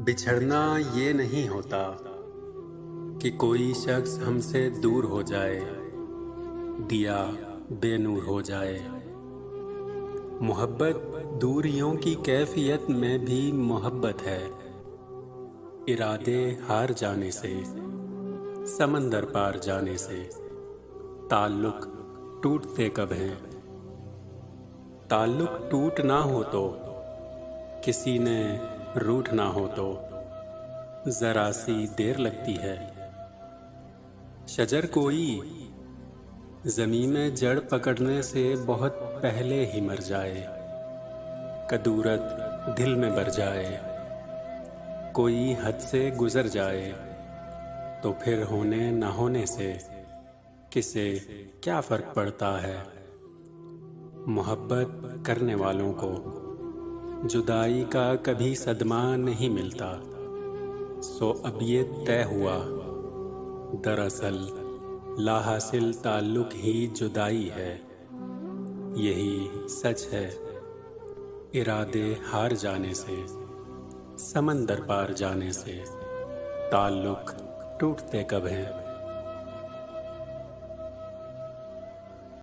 बिछड़ना ये नहीं होता कि कोई शख्स हमसे दूर हो जाए, दिया बेनूर हो जाए। मोहब्बत दूरियों की कैफियत में भी मोहब्बत है। इरादे हार जाने से, समंदर पार जाने से ताल्लुक टूटते कब हैं। ताल्लुक टूट ना हो तो, किसी ने रूठ ना हो तो जरा सी देर लगती है। शजर कोई ज़मीं में जड़ पकड़ने से बहुत पहले ही मर जाए, कदूरत दिल में बर जाए। कोई हद से गुजर जाए तो फिर होने ना होने से किसे क्या फ़र्क पड़ता है। मोहब्बत करने वालों को जुदाई का कभी सदमा नहीं मिलता। सो अब ये तय हुआ, दरअसल लाहासिल ताल्लुक ही जुदाई है। यही सच है, इरादे हार जाने से, समंदर पार जाने से ताल्लुक टूटते कब हैं।